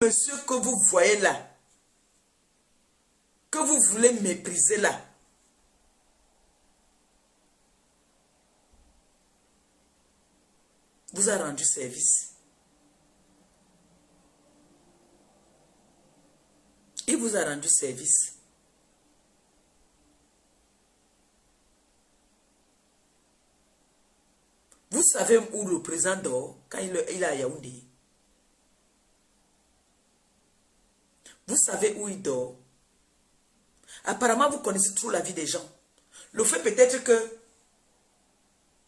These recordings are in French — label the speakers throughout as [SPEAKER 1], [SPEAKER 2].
[SPEAKER 1] monsieur que vous voyez là, que vous voulez mépriser là, vous a rendu service. Il vous a rendu service. Vous savez où le président dort quand il est à Yaoundé? Vous savez où il dort? Apparemment, vous connaissez trop la vie des gens. Le fait peut-être que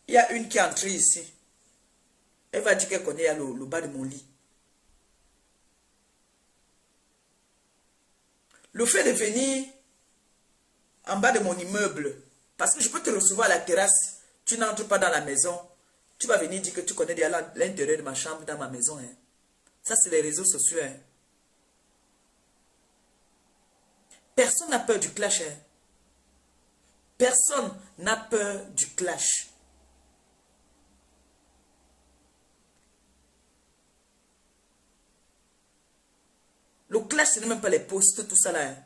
[SPEAKER 1] il y a une qui est entrée ici. Elle va dire qu'elle connaît le bas de mon lit. Le fait de venir en bas de mon immeuble, parce que je peux te recevoir à la terrasse, tu n'entres pas dans la maison, tu vas venir dire que tu connais déjà l'intérieur de ma chambre dans ma maison. Hein. Ça, c'est les réseaux sociaux. Hein. Personne n'a peur du clash. Hein. Personne n'a peur du clash. Le clash, ce n'est même pas les posts, tout ça là. Hein.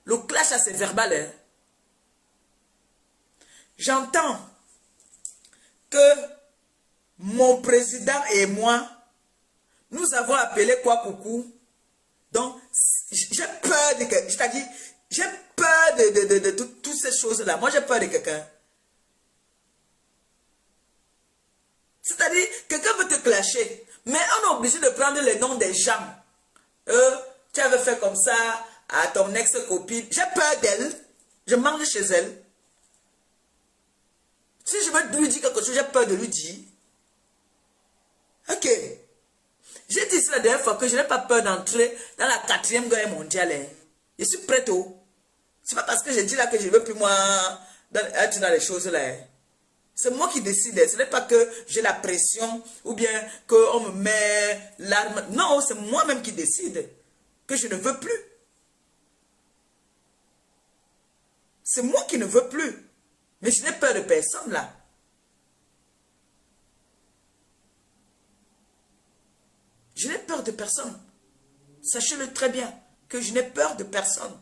[SPEAKER 1] Le clash, c'est verbal. Hein. J'entends que mon président et moi, nous avons appelé quoi coucou. Donc, j'ai peur de quelqu'un. C'est-à-dire, j'ai peur de toutes ces choses-là. Moi, j'ai peur de quelqu'un. C'est-à-dire, quelqu'un veut te clasher. Mais on est obligé de prendre les noms des gens. Tu avais fait comme ça à ton ex-copine. J'ai peur d'elle. Je mange chez elle. Si je veux lui dire quelque chose, j'ai peur de lui dire. Ok. J'ai dit ça la dernière fois que je n'ai pas peur d'entrer dans la 4e guerre mondiale. Hein. Je suis prête. C'est pas parce que j'ai dit là que je ne veux plus moi être dans les choses là. Hein. C'est moi qui décide. Ce n'est pas que j'ai la pression ou bien qu'on me met l'arme. Non, c'est moi-même qui décide que je ne veux plus. C'est moi qui ne veux plus. Mais je n'ai peur de personne là. Je n'ai peur de personne. Sachez-le très bien que je n'ai peur de personne.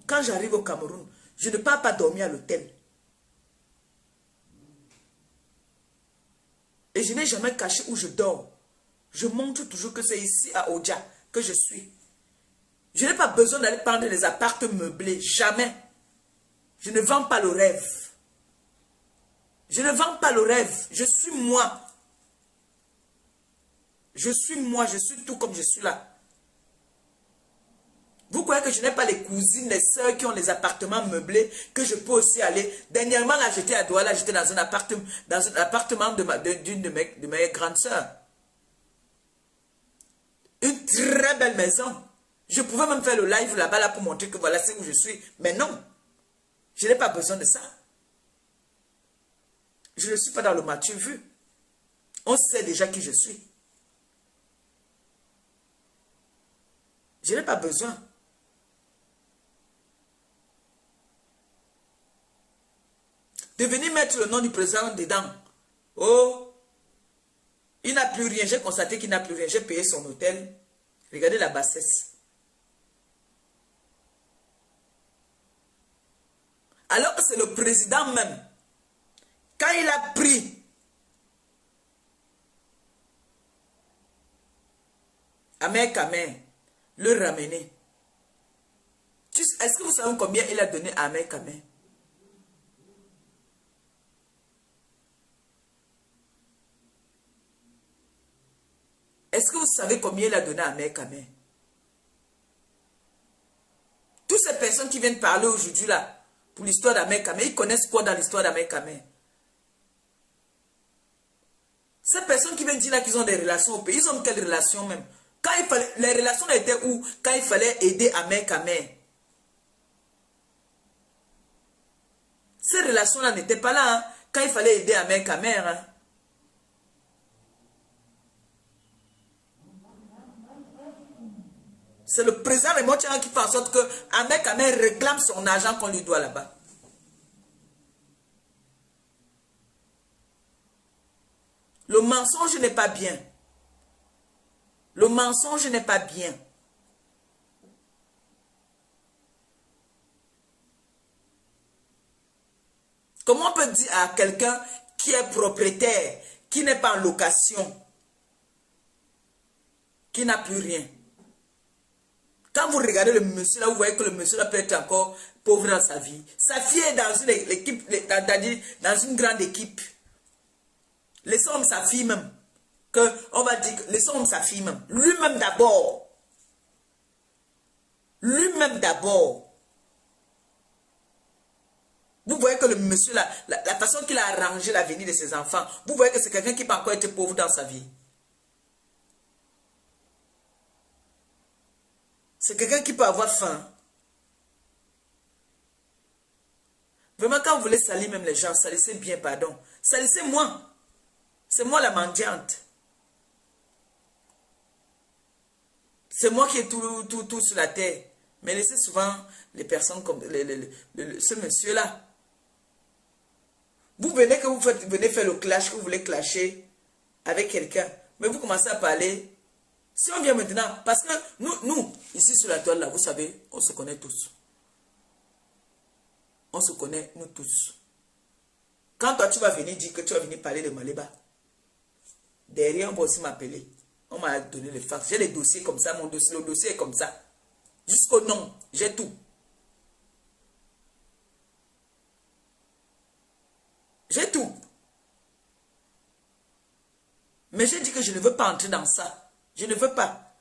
[SPEAKER 1] Quand j'arrive au Cameroun, je ne pars pas dormir à l'hôtel. Et je n'ai jamais caché où je dors. Je montre toujours que c'est ici à Oja que je suis. Je n'ai pas besoin d'aller prendre les appartements meublés. Jamais. Je ne vends pas le rêve. Je ne vends pas le rêve. Je suis moi. Je suis moi. Je suis tout comme je suis là. Vous croyez que je n'ai pas les cousines, les soeurs qui ont les appartements meublés, que je peux aussi aller. Dernièrement, là, j'étais à Douala, j'étais dans un appartement d'une de mes grandes soeurs. Une très belle maison. Je pouvais même faire le live là-bas là pour montrer que voilà, c'est où je suis. Mais non, je n'ai pas besoin de ça. Je ne suis pas dans le mature vu. On sait déjà qui je suis. Je n'ai pas besoin. De venir mettre le nom du président dedans. Oh, il n'a plus rien. J'ai constaté qu'il n'a plus rien. J'ai payé son hôtel. Regardez la bassesse. Alors que c'est le président même. Quand il a pris Ahmed Kamé, le ramener. Est-ce que vous savez combien il a donné à Ahmed Kamé? Est-ce que vous savez combien il a donné à Ahmed Kamé? Toutes ces personnes qui viennent parler aujourd'hui là, pour l'histoire d'Ahmed Kamé, ils connaissent quoi dans l'histoire d'Ahmed Kamé? Ces personnes qui viennent dire là qu'ils ont des relations au pays, ils ont quelles relations même? Quand il fallait, les relations étaient où? Quand il fallait aider Ahmed Kamé. Ces relations-là n'étaient pas là, hein, quand il fallait aider Ahmed Kamé. Hein. C'est le président Raymond Tchanga qui fait en sorte que Ahmed Kamé réclame son argent qu'on lui doit là-bas. Le mensonge n'est pas bien. Le mensonge n'est pas bien. Comment on peut dire à quelqu'un qui est propriétaire, qui n'est pas en location, qui n'a plus rien? Quand vous regardez le monsieur là, vous voyez que le monsieur là peut être encore pauvre dans sa vie. Sa fille est dans une équipe, dans une grande équipe. Laissons sa fille même. On va dire, laissons sa fille même. Lui-même d'abord. Lui-même d'abord. Vous voyez que le monsieur là, la façon qu'il a arrangé l'avenir de ses enfants, vous voyez que c'est quelqu'un qui peut encore être pauvre dans sa vie. C'est quelqu'un qui peut avoir faim. Vraiment, quand vous voulez salir même les gens, salissez bien, pardon. Salissez moi. C'est moi la mendiante. C'est moi qui ai tout sur la terre. Mais laissez souvent les personnes comme ce monsieur-là. Vous venez que venez faire le clash, que vous voulez clasher avec quelqu'un. Mais vous commencez à parler. Si on vient maintenant, parce que nous, ici sur la toile, là, vous savez, on se connaît tous. On se connaît, nous tous. Quand toi, tu vas venir dire que tu vas venir parler de Maléba, derrière, on va aussi m'appeler. On m'a donné les fax. J'ai les dossiers comme ça, le dossier est comme ça. Jusqu'au nom, j'ai tout. J'ai tout. Mais j'ai dit que je ne veux pas entrer dans ça. Je ne veux pas.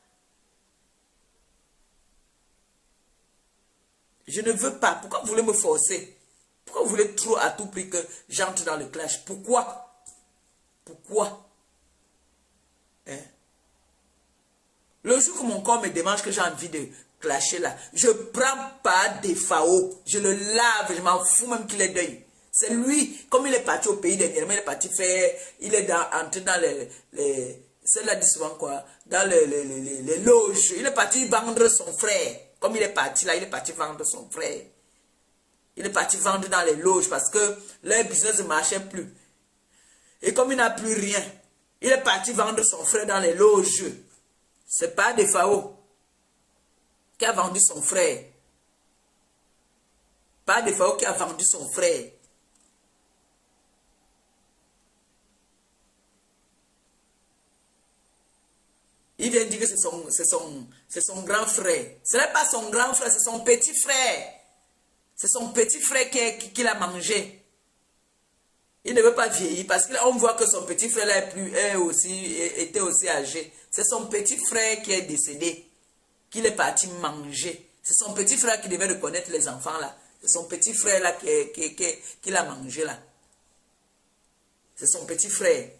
[SPEAKER 1] Je ne veux pas. Pourquoi vous voulez me forcer? Pourquoi vous voulez trop à tout prix que j'entre dans le clash? Pourquoi? Pourquoi? Hein? Le jour que mon corps me demande que j'ai envie de clasher là, je prends pas des FAO. Je le lave, je m'en fous même qu'il ait deuil. C'est lui, comme il est parti au pays dernièrement, il est parti faire, il est entré dans celle-là dit souvent quoi, dans les loges. Il est parti vendre son frère. Comme il est parti là, il est parti vendre son frère. Il est parti vendre dans les loges parce que leur business ne marchait plus. Et comme il n'a plus rien, il est parti vendre son frère dans les loges. C'est pas des FAO qui a vendu son frère. Pas des FAO qui a vendu son frère. Il vient dire que c'est son grand frère. Ce n'est pas son grand frère, c'est son petit frère. C'est son petit frère qui l'a mangé. Il ne veut pas vieillir parce qu'on voit que son petit frère là était aussi âgé. C'est son petit frère qui est décédé, qu'il est parti manger. C'est son petit frère qui devait reconnaître les enfants là. C'est son petit frère là qui l'a mangé là. C'est son petit frère.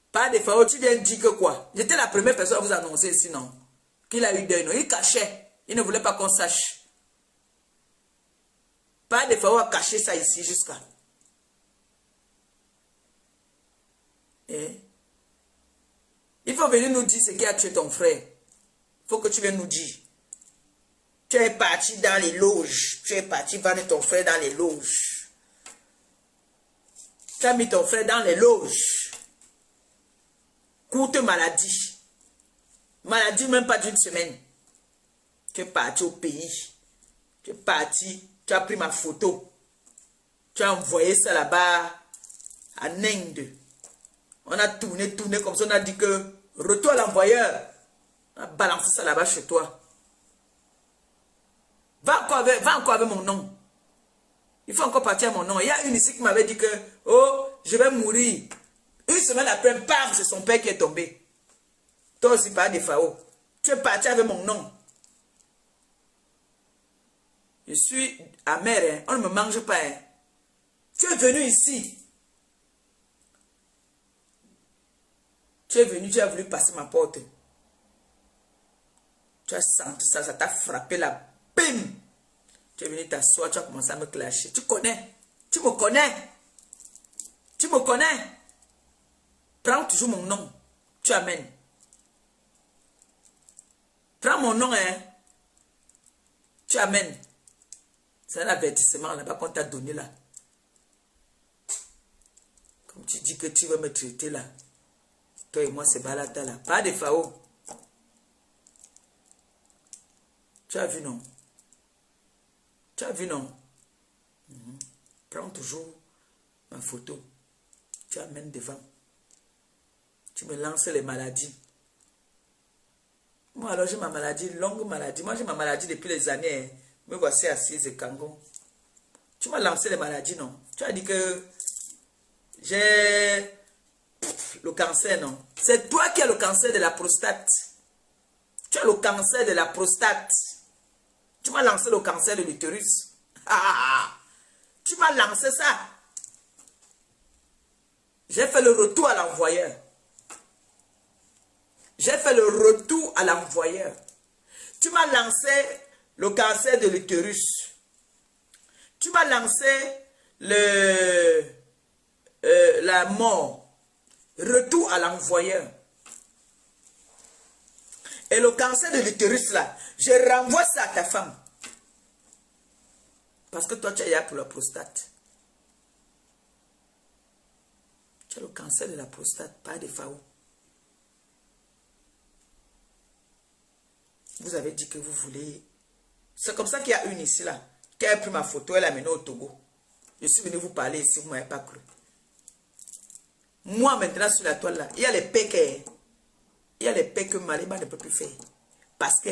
[SPEAKER 1] Pas de fois, tu viens dire que quoi? J'étais la première personne à vous annoncer ici, non? Qu'il a eu deuil, non? Il cachait. Il ne voulait pas qu'on sache. Pas de fois, on a caché ça ici jusqu'à. Il faut venir nous dire ce qui a tué ton frère. Il faut que tu viennes nous dire. Tu es parti dans les loges. Tu es parti vendre ton frère dans les loges. Tu as mis ton frère dans les loges. Courte maladie. Maladie même pas d'une semaine. Tu es parti au pays. Tu es parti. Tu as pris ma photo. Tu as envoyé ça là-bas en Inde. On a tourné comme ça. On a dit que retour à l'envoyeur. On a balancé ça là-bas chez toi. Va encore avec mon nom. Il faut encore partir à mon nom. Il y a une ici qui m'avait dit que, oh, je vais mourir. Une semaine après, bam, c'est son père qui est tombé. Toi aussi, pas des FAO. Tu es parti avec mon nom. Je suis amer, hein. On ne me mange pas. Hein. Tu es venu ici. Tu es venu, tu as voulu passer ma porte. Tu as senti ça, ça t'a frappé là. Bim! Tu es venu t'asseoir, tu as commencé à me clasher. Tu connais. Tu me connais. Tu me connais. Prends toujours mon nom. Tu amènes. Prends mon nom, hein. Tu amènes. C'est un avertissement là-bas qu'on t'a donné là. Comme tu dis que tu vas me traiter là. Toi et moi, c'est balata là. Pas de FAO. Tu as vu, non? Tu as vu, non? Prends toujours ma photo. Tu amènes devant. Tu me lances les maladies. Moi, alors, j'ai ma maladie, longue maladie. Moi, j'ai ma maladie depuis les années. Me voici assise et Kangon. Tu m'as lancé les maladies, non? Tu as dit que j'ai le cancer, non? C'est toi qui as le cancer de la prostate. Tu as le cancer de la prostate. Tu m'as lancé le cancer de l'utérus. Tu m'as lancé ça. J'ai fait le retour à l'envoyeur. J'ai fait le retour à l'envoyeur. Tu m'as lancé le cancer de l'utérus. Tu m'as lancé la mort. Retour à l'envoyeur. Et le cancer de l'utérus là, je renvoie ça à ta femme. Parce que toi, tu as pour la prostate. Tu as le cancer de la prostate, pas de FAO. Vous avez dit que vous voulez... C'est comme ça qu'il y a une ici là, qui a pris ma photo, elle l'a menée au Togo. Je suis venu vous parler ici, vous ne m'avez pas cru. Moi maintenant sur la toile là, il y a les paix que Mariba ne peut plus faire. Parce que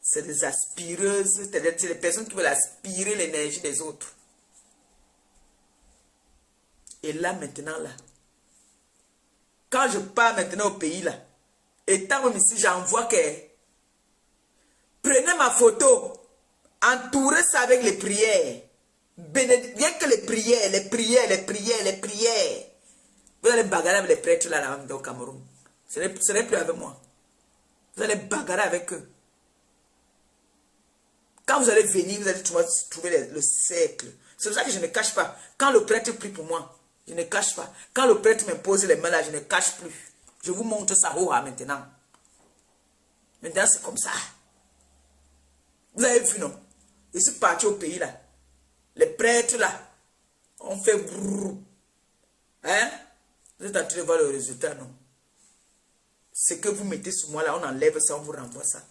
[SPEAKER 1] c'est des aspireuses, c'est-à-dire les personnes qui veulent aspirer l'énergie des autres. Et là maintenant là, quand je pars maintenant au pays là, étant même ici, j'envoie que prenez ma photo, entourez ça avec les prières. Bien que les prières. Vous allez bagarrer avec les prêtres là au Cameroun. Ce n'est plus avec moi. Vous allez bagarrer avec eux. Quand vous allez venir, vous allez trouver le cercle. C'est pour ça que je ne cache pas. Quand le prêtre prie pour moi, je ne cache pas. Quand le prêtre m'impose les mains là, je ne cache plus. Je vous montre ça maintenant. Maintenant, c'est comme ça. Vous avez vu, non? Je suis parti au pays là. Les prêtres là, on fait brrr. Hein? Vous êtes en train de voir le résultat, non? Ce que vous mettez sur moi là, on enlève ça, on vous renvoie ça.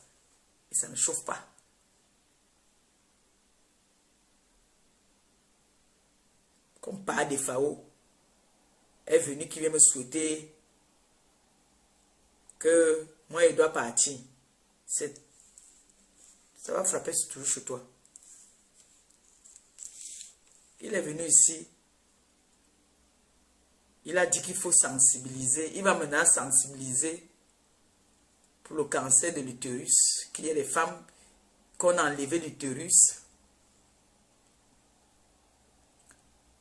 [SPEAKER 1] Et ça ne chauffe pas. Comme par des FAO est venu qui vient me souhaiter que moi, il doit partir. Ça va frapper toujours chez toi. Il est venu ici. Il a dit qu'il faut sensibiliser. Il va maintenant sensibiliser pour le cancer de l'utérus. Qu'il y a des femmes qu'on a enlevé l'utérus.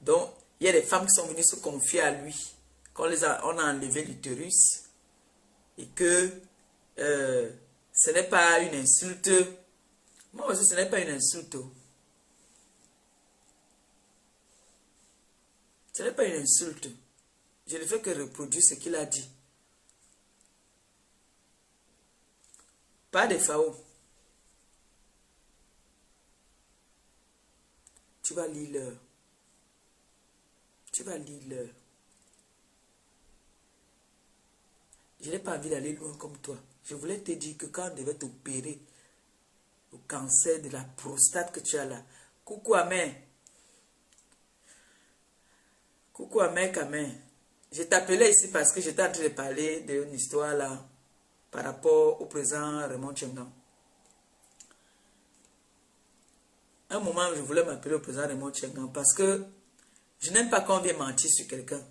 [SPEAKER 1] Donc, il y a des femmes qui sont venues se confier à lui. On a enlevé l'utérus. Et que ce n'est pas une insulte. Moi aussi, ce n'est pas une insulte. Ce n'est pas une insulte. Je ne fais que reproduire ce qu'il a dit. Pas de FAO. Tu vas lire l'heure. Tu vas lire l'heure. Je n'ai pas envie d'aller loin comme toi. Je voulais te dire que quand on devait t'opérer le cancer de la prostate que tu as là. Coucou Amen. Coucou Amen. Je t'appelais ici parce que j'étais en train de parler d'une histoire là par rapport au président Raymond Tchengan. Un moment, je voulais m'appeler au président Raymond Tchengan parce que je n'aime pas quand on vient mentir sur quelqu'un.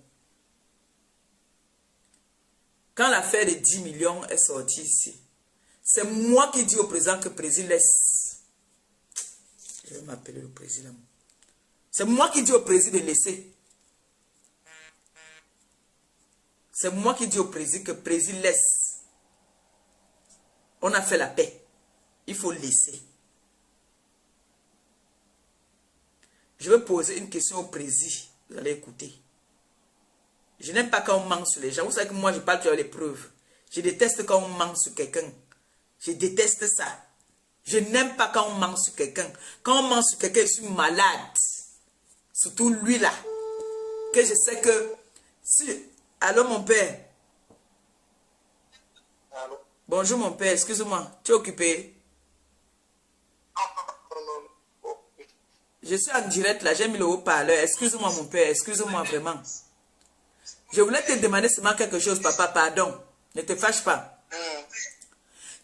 [SPEAKER 1] Quand l'affaire de 10 millions est sortie ici, c'est moi qui dis au président que le président laisse. Je vais m'appeler le président. C'est moi qui dis au président de laisser. C'est moi qui dis au président que le président laisse. On a fait la paix. Il faut laisser. Je vais poser une question au président. Vous allez écouter. Je n'aime pas quand on ment sur les gens. Vous savez que moi, je parle sur les preuves. Je déteste quand on ment sur quelqu'un. Je déteste ça. Je n'aime pas quand on ment sur quelqu'un. Quand on ment sur quelqu'un, je suis malade. Surtout lui là. Que je sais que Si. Allô, mon père.
[SPEAKER 2] Allô?
[SPEAKER 1] Bonjour, mon père. Excuse-moi. Tu es occupé?
[SPEAKER 2] Non. Oh,
[SPEAKER 1] Je suis en direct là. J'ai mis le haut-parleur. Excuse-moi, mon père. Excuse-moi vraiment. Je voulais te demander seulement quelque chose, papa. Pardon. Ne te fâche pas.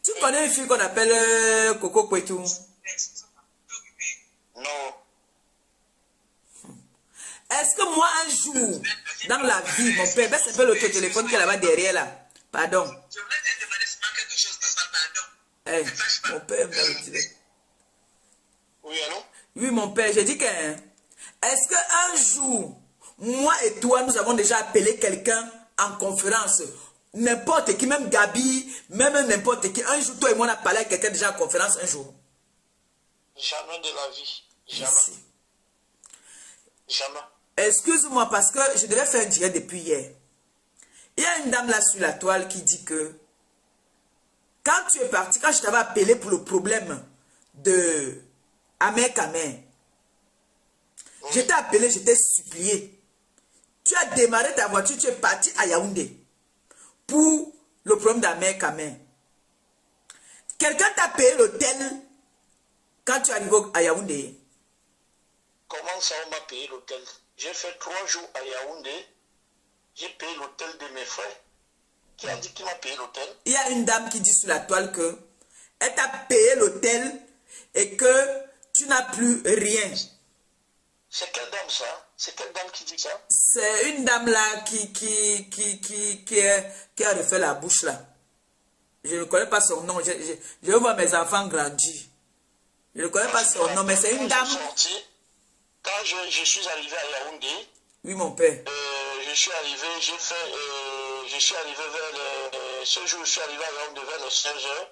[SPEAKER 1] Tu connais une fille qu'on appelle Coco Kwetu?
[SPEAKER 2] non.
[SPEAKER 1] Est-ce que moi, un jour, dans la vie, mon père, baisse un peu le téléphone qui est là-bas derrière là. Pardon.
[SPEAKER 2] Je voulais te demander seulement quelque chose, papa, pardon.
[SPEAKER 1] Eh, mon père me retirer.
[SPEAKER 2] Oui, allô?
[SPEAKER 1] Oui, mon père, j'ai dit que... Est-ce qu'un jour, moi et toi, nous avons déjà appelé quelqu'un en conférence? N'importe qui, même Gabi, même n'importe qui. Un jour, toi et moi, on a parlé avec quelqu'un déjà en conférence un jour.
[SPEAKER 2] Jamais de la vie. Jamais.
[SPEAKER 1] Merci.
[SPEAKER 2] Jamais.
[SPEAKER 1] Excuse-moi parce que je devais faire un direct depuis hier. Il y a une dame là sur la toile qui dit que quand tu es parti, quand je t'avais appelé pour le problème de Amer Kamer, je t'ai appelé, je t'ai supplié. Tu as démarré ta voiture, tu es parti à Yaoundé pour le problème d'Amer Kamer. Quelqu'un t'a payé l'hôtel quand tu arrives à Yaoundé?
[SPEAKER 2] Comment ça, on m'a payé l'hôtel? J'ai fait 3 jours à Yaoundé. J'ai payé l'hôtel de mes frères. Qui a dit qu'il m'a payé l'hôtel?
[SPEAKER 1] Il y a une dame qui dit sur la toile que elle t'a payé l'hôtel et que tu n'as plus rien.
[SPEAKER 2] C'est quelle dame ça? C'est quelle dame qui dit ça?
[SPEAKER 1] C'est une dame là qui a refait la bouche là. Je ne connais pas son nom. Je veux voir mes enfants grandir. Je ne connais pas son nom, mais c'est une dame.
[SPEAKER 2] Quand je suis arrivé à Yaoundé,
[SPEAKER 1] Oui, mon père.
[SPEAKER 2] je suis arrivé, je suis arrivé vers ce jour, je suis arrivé à Yaoundé vers les 16 heures.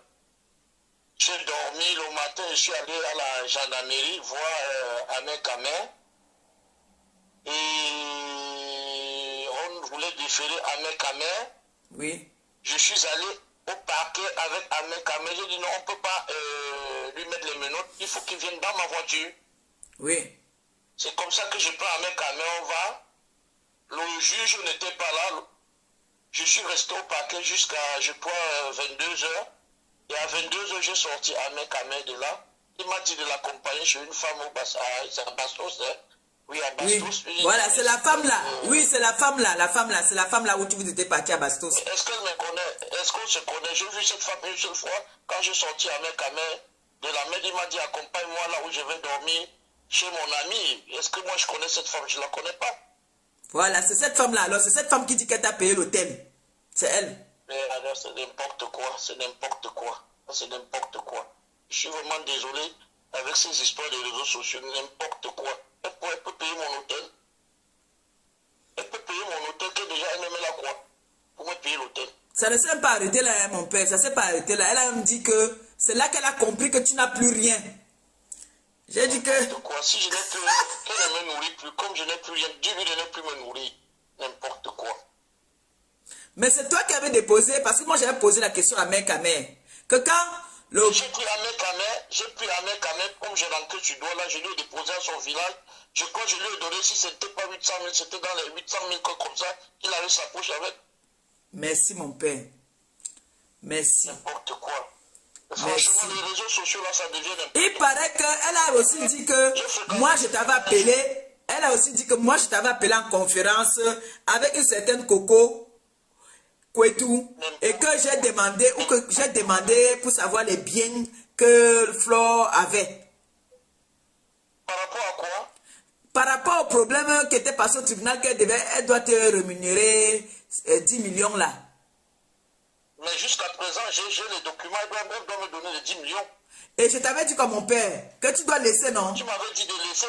[SPEAKER 2] J'ai dormi le matin, je suis allé à la gendarmerie voir Amer Kamer. Et on voulait déférer Amer Kamer.
[SPEAKER 1] Oui.
[SPEAKER 2] Je suis allé au parquet avec Amer Kamer. J'ai dit non, on ne peut pas lui mettre les menottes. Il faut qu'il vienne dans ma voiture.
[SPEAKER 1] Oui.
[SPEAKER 2] C'est comme ça que je prends Amer Kamer, on va. Le juge n'était pas là. Je suis resté au parquet jusqu'à, je crois, 22 heures. Et à 22 heures, j'ai sorti Amer Kamer de là. Il m'a dit de l'accompagner chez une femme à Bastos. Hein. Oui, à Bastos.
[SPEAKER 1] Oui. Voilà, c'est la femme là. Oui, c'est la femme là. La femme là, c'est la femme là où tu vous étais parti à Bastos.
[SPEAKER 2] Est-ce qu'elle me connaît? Est-ce qu'on se connaît? J'ai vu cette femme une seule fois. Quand j'ai sorti Amer Kamer de la main, il m'a dit accompagne-moi là où je vais dormir chez mon ami. Est-ce que moi je connais cette femme? Je ne la connais pas.
[SPEAKER 1] Voilà, c'est cette femme là. Alors, c'est cette femme qui dit qu'elle t'a payé l'hôtel. C'est elle.
[SPEAKER 2] Mais alors, c'est n'importe quoi. C'est n'importe quoi. C'est n'importe quoi. Je suis vraiment désolé avec ces histoires de réseaux sociaux. N'importe quoi. Elle peut payer mon hôtel. Elle peut payer mon hôtel que déjà elle me met la croix pour me payer l'hôtel.
[SPEAKER 1] Ça ne s'est même pas arrêté là, hein, mon père. Ça ne s'est pas arrêté là. Elle a même dit que c'est là qu'elle a compris que tu n'as plus rien. J'ai dit que...
[SPEAKER 2] N'importe quoi. Si je n'ai plus rien, qu'elle ne me nourrit plus. Comme je n'ai plus rien, Dieu lui ne plus me nourrir. N'importe quoi.
[SPEAKER 1] Mais c'est toi qui avais déposé, parce que moi j'avais posé la question à Amer Kamer. Que quand le...
[SPEAKER 2] J'ai pris Amer Kamer, comme j'ai rentré sur doigt là, je lui ai déposé à son village. Je crois que je lui ai donné, si c'était pas 800 000, c'était dans les 800 000 comme ça, il avait sa poche avec.
[SPEAKER 1] Merci mon père. Merci.
[SPEAKER 2] N'importe quoi. Franchement, les réseaux sociaux là, ça devient n'importe quoi.
[SPEAKER 1] Il paraît qu'elle a aussi dit que moi je t'avais appelé. Elle a aussi dit que moi je t'avais appelé en conférence avec une certaine Coco Kwetu et que j'ai demandé pour savoir les biens que Flore avait.
[SPEAKER 2] Par rapport à quoi?
[SPEAKER 1] Par rapport au problème qui était passé au tribunal, elle doit te rémunérer 10 millions là.
[SPEAKER 2] Mais jusqu'à présent, j'ai les documents, elle doit me donner les 10 millions.
[SPEAKER 1] Et je t'avais dit comme mon père, que tu dois laisser, non?
[SPEAKER 2] Tu m'avais dit de laisser,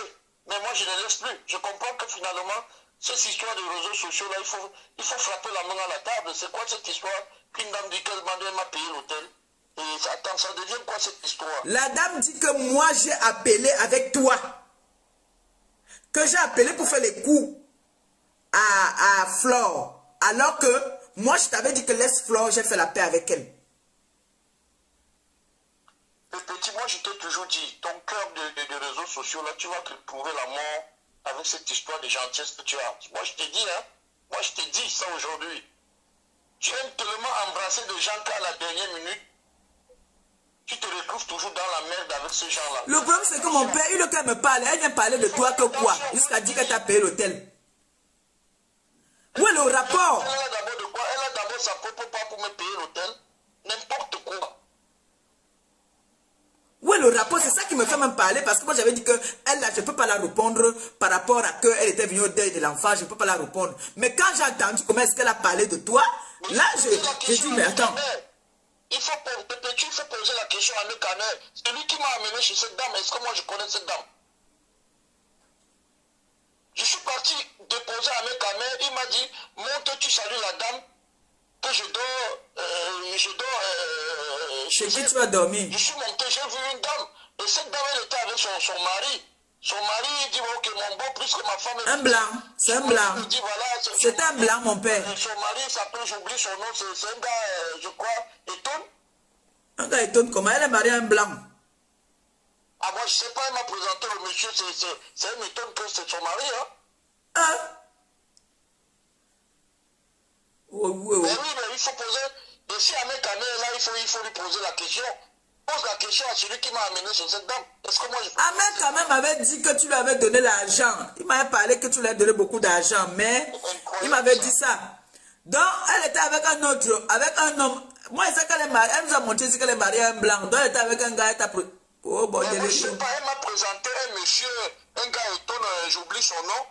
[SPEAKER 2] mais moi je ne laisse plus. Je comprends que finalement, cette histoire de réseaux sociaux là, il faut frapper la main à la table. C'est quoi cette histoire? Qu'une dame dit qu'elle m'a payé l'hôtel. Et attends, ça devient quoi cette histoire?
[SPEAKER 1] La dame dit que moi j'ai appelé avec toi. Que j'ai appelé pour faire les coups à Flore. Alors que moi je t'avais dit que laisse Flore, j'ai fait la paix avec elle.
[SPEAKER 2] Le petit, moi je t'ai toujours dit, ton cœur de réseaux sociaux là, tu vas te trouver la mort avec cette histoire de gentillesse que tu as. Moi je te dis, hein, Moi, je te dis ça aujourd'hui. Tu aimes tellement embrasser des gens qu'à la dernière minute, tu te retrouves toujours dans la merde avec ces gens-là.
[SPEAKER 1] Le problème, c'est que mon père, il me parle. Elle vient parler de toi que quoi? Jusqu'à dire que tu as payé l'hôtel. Où est le rapport?
[SPEAKER 2] Elle a d'abord de quoi? Elle a d'abord sa propre part pour me payer l'hôtel. N'importe quoi.
[SPEAKER 1] Où est le rapport? C'est ça qui me fait même parler. Parce que moi, j'avais dit que elle, là, je ne peux pas la répondre par rapport à qu'elle était venue au deuil de l'enfant. Je ne peux pas la répondre. Mais quand j'ai entendu comment est-ce qu'elle a parlé de toi,
[SPEAKER 2] Mais
[SPEAKER 1] là, j'ai dit, mais attends.
[SPEAKER 2] Il faut poser la question à mes canets. C'est lui qui m'a amené chez cette dame. Est-ce que moi je connais cette dame? Je suis parti déposer à mes canets. Il m'a dit, monte, tu salues la dame. Que je dors.
[SPEAKER 1] Chez qui tu vas dormir?
[SPEAKER 2] Je suis monté, j'ai vu une dame. Et cette dame, elle était avec son mari. Son mari, il dit, ok, mon beau, plus que ma femme.
[SPEAKER 1] Un blanc, c'est un blanc. C'est un blanc, mon père.
[SPEAKER 2] Son mari s'appelle, j'oublie son nom, c'est un gars, je crois, Eton.
[SPEAKER 1] Un gars étonne comment elle est mariée à un blanc.
[SPEAKER 2] Ah, moi, je sais pas, il m'a présenté le monsieur, c'est un Eton que c'est son mari, hein.
[SPEAKER 1] Hein? Oui.
[SPEAKER 2] Mais oui, mais il faut poser, et si à mes canets, là, il faut lui poser la question. Pose la question à celui qui m'a amené sur cette dame. Est-ce que moi je...
[SPEAKER 1] Ahmed quand même avait dit que tu lui avais donné l'argent. Il m'avait parlé que tu lui as donné beaucoup d'argent, mais il m'avait dit ça. Donc, elle était avec un autre, avec un homme. Moi, c'est qu'elle est mariée. Elle nous a montré ici qu'elle est mariée à un blanc. Donc, elle était avec un gars. Oh, bon,
[SPEAKER 2] mais moi, je sais pas, elle m'a présenté un monsieur, un gars étonne, j'oublie son nom,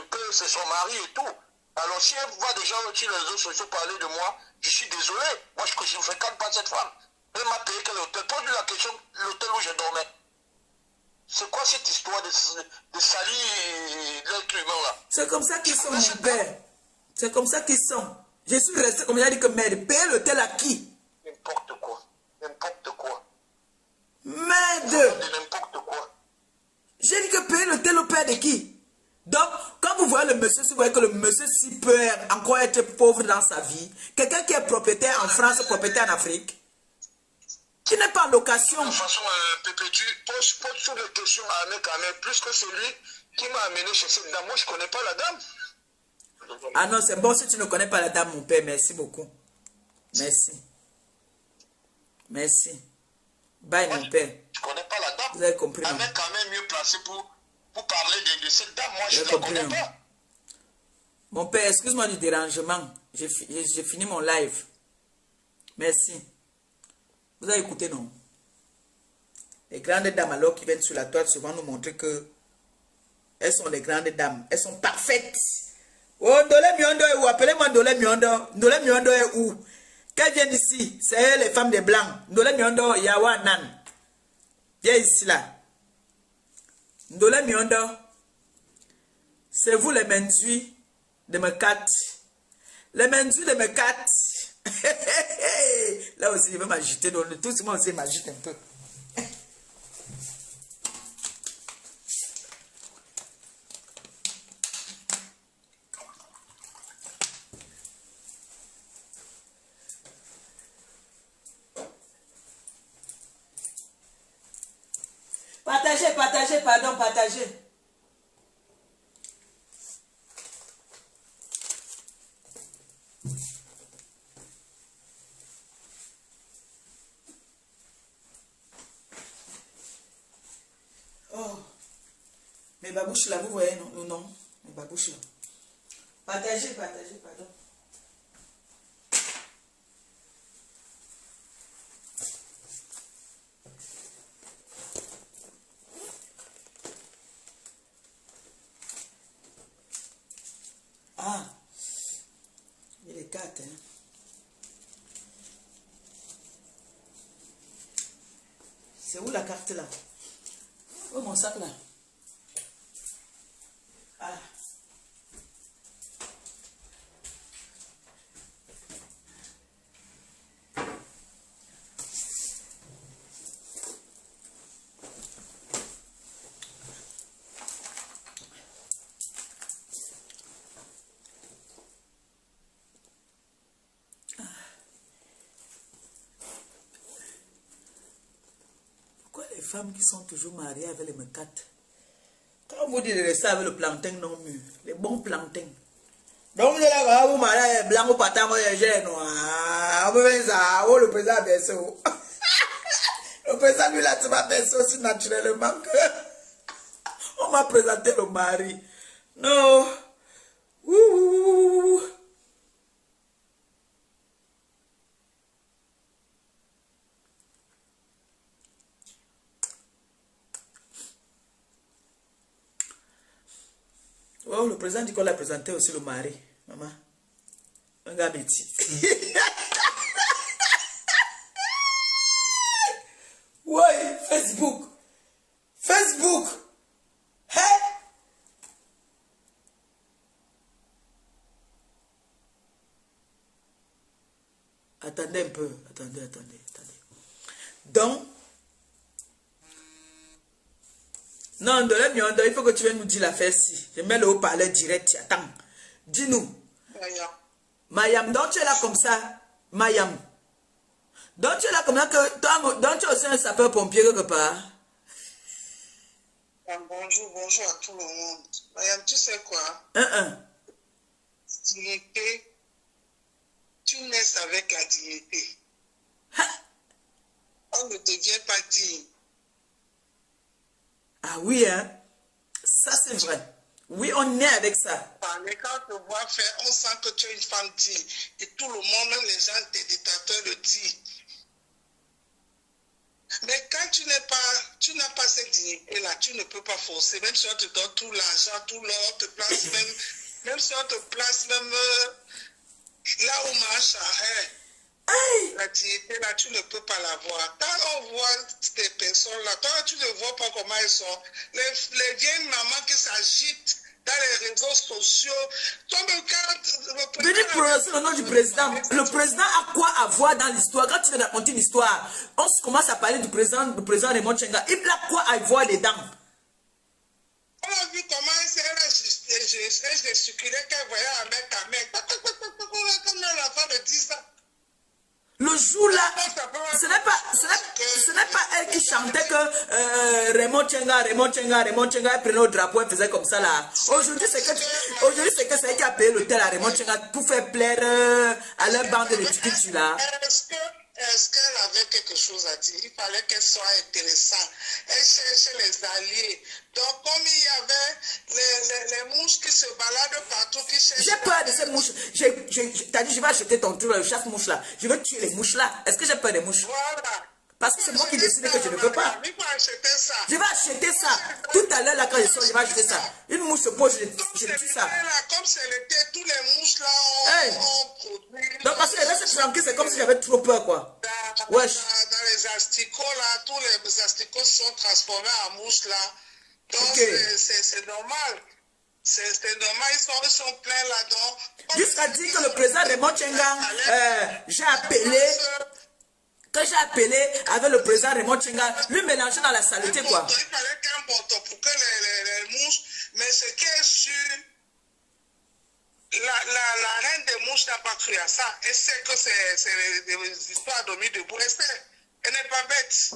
[SPEAKER 2] que c'est son mari et tout. Alors, si elle voit des gens sur les réseaux sociaux parler de moi, je suis désolé. Moi, je ne fréquente pas cette femme. Elle m'a payé quel hôtel? Pose-lui la question, l'hôtel où je dormais. C'est quoi cette histoire de salir l'être humain là?
[SPEAKER 1] C'est comme ça qu'ils sont, mon père. C'est comme ça qu'ils sont. Je suis resté, comme il a dit que merde, payer l'hôtel à qui?
[SPEAKER 2] N'importe quoi. N'importe quoi.
[SPEAKER 1] Merde!
[SPEAKER 2] N'importe quoi.
[SPEAKER 1] J'ai dit que payer l'hôtel au père de qui? Donc, quand vous voyez le monsieur, si vous voyez que le monsieur si peut encore être pauvre dans sa vie, quelqu'un qui est propriétaire en France, propriétaire en Afrique, qui n'est pas en location.
[SPEAKER 2] De toute façon, Pépé, tu poses toutes les questions à un mec, plus que celui qui m'a amené chez cette dame. Moi, je ne connais pas la dame.
[SPEAKER 1] Ah non, c'est bon si tu ne connais pas la dame, mon père. Merci beaucoup. Merci. Merci. Bye,
[SPEAKER 2] moi,
[SPEAKER 1] mon père.
[SPEAKER 2] Je ne connais pas la dame.
[SPEAKER 1] Vous avez compris.
[SPEAKER 2] Un mec quand même mieux placé pour parler de cette dame. Moi, je ne la connais pas.
[SPEAKER 1] Mon père, excuse-moi du dérangement. J'ai fini mon live. Merci. Vous avez écouté, non? Les grandes dames alors qui viennent sur la toile souvent nous montrer que elles sont les grandes dames. Elles sont parfaites. Oh, Ndolé Miondo est où? Appelez-moi Ndolé Miondo. Ndolé Miondo est où? Qu'elles viennent ici? C'est les femmes des blancs. Ndolé Miondo, Yawa Nan. Viens ici là. Ndolé Miondo. C'est vous les menduits de Mekat. Les menduits de Mekat. Là aussi, je vais m'agiter. Tout le monde aussi m'agite un peu. Partagez, pardon, partagez. Oh, mes babouches là, vous voyez, non, non, mes babouches là. Partagez, pardon. Ah, il est 4, hein. C'est où la carte là? Oh, mon sac là. Ah. Les femmes qui sont toujours mariées avec les mecates. Quand on vous dit de rester avec le plantain non mûr, les bons plantains, Donc, vous allez vous marier blanc ou patin, moi, j'ai noir. Vous faites ça, oh, le président Besso. Le président, lui, là, tu m'as fait aussi naturellement que. On m'a présenté le mari. Non. Ouh. Oh, le président dit qu'on l'a présenté aussi le mari. Maman. Un gars bêtise. Ouais, Facebook. Facebook. Hein? Attendez un peu. Attendez. Donc, non, il faut que tu viennes nous dire l'affaire si. Je mets le haut-parleur direct. Attends. Dis-nous. Mayam, donc tu es là comme ça. Mayam. Donc tu es là comme ça que. Donc tu es aussi un sapeur-pompier quelque part.
[SPEAKER 3] Bonjour à tout le monde. Mayam, tu sais quoi? Dignité. Tu naisses avec la dignité. On ne devient pas digne.
[SPEAKER 1] Ah oui, hein? Ça, c'est vrai. Oui, on est avec ça.
[SPEAKER 3] Mais quand on te voit faire, on sent que tu es une femme digne. Et tout le monde, même les gens, tes dictateurs le disent. Mais quand tu n'as pas cette dignité-là, tu ne peux pas forcer. Même si on te donne tout l'argent, tout l'or, te place même si on te place même là où marche la dignité, là, tu ne peux pas l'avoir. Quand on voit des personnes là, toi, tu ne vois pas comment elles sont. Les vieilles mamans qui s'agitent dans les réseaux sociaux. Toi-même, quand...
[SPEAKER 1] Venez prononcer le nom du président. Le président a quoi à voir dans l'histoire? Quand tu veux raconter une histoire, on commence à parler du président Raymond Tchenga. Il a quoi à voir dedans?
[SPEAKER 3] On a vu comment elle gesticulait qu'elle voyait un mec à mec. Comme l'enfant de 10 ans.
[SPEAKER 1] Le jour-là, ce n'est pas elle qui chantait que Raymond Tchenga prenait au drapeau et faisait comme ça là. Aujourd'hui, c'est que c'est elle qui a payé l'hôtel à Raymond Tchenga pour faire plaire à leur bande de petits là.
[SPEAKER 3] Est-ce qu'elle avait quelque chose à dire? Il fallait qu'elle soit intéressante. Elle cherchait les alliés. Donc, comme il y avait les mouches qui se baladent partout, qui cherchent...
[SPEAKER 1] J'ai peur de ces mouches. T'as dit, je vais acheter ton truc, le chasse-mouche là. Je veux tuer les mouches là. Est-ce que j'ai peur des mouches?
[SPEAKER 3] Voilà.
[SPEAKER 1] Parce que c'est moi qui décide que je ne veux pas.
[SPEAKER 3] Il faut acheter ça.
[SPEAKER 1] Je vais acheter ça. Tout à l'heure, là, quand je sors, je vais acheter ça. Une mouche se pose, je tue ça.
[SPEAKER 3] Comme c'est l'été, tous les mouches là ont produit.
[SPEAKER 1] Donc, parce que laisse tranquille, c'est comme si j'avais trop peur, quoi.
[SPEAKER 3] Wesh. Dans les asticots là, tous les asticots sont transformés en mouches là. Donc, c'est normal. C'est normal, ils sont pleins là-dedans.
[SPEAKER 1] Jusqu'à dire que le président Raymond Tchenga, j'ai appelé. Quand j'ai appelé avec le président Raymond Tchenga, lui mélanger dans la saleté, quoi.
[SPEAKER 3] Il fallait qu'un bâton pour que les mouches, mais ce qui est sûr, la reine des mouches n'a pas cru à ça. Elle sait que c'est des histoires de mis debout. Elle sait. Elle n'est pas bête.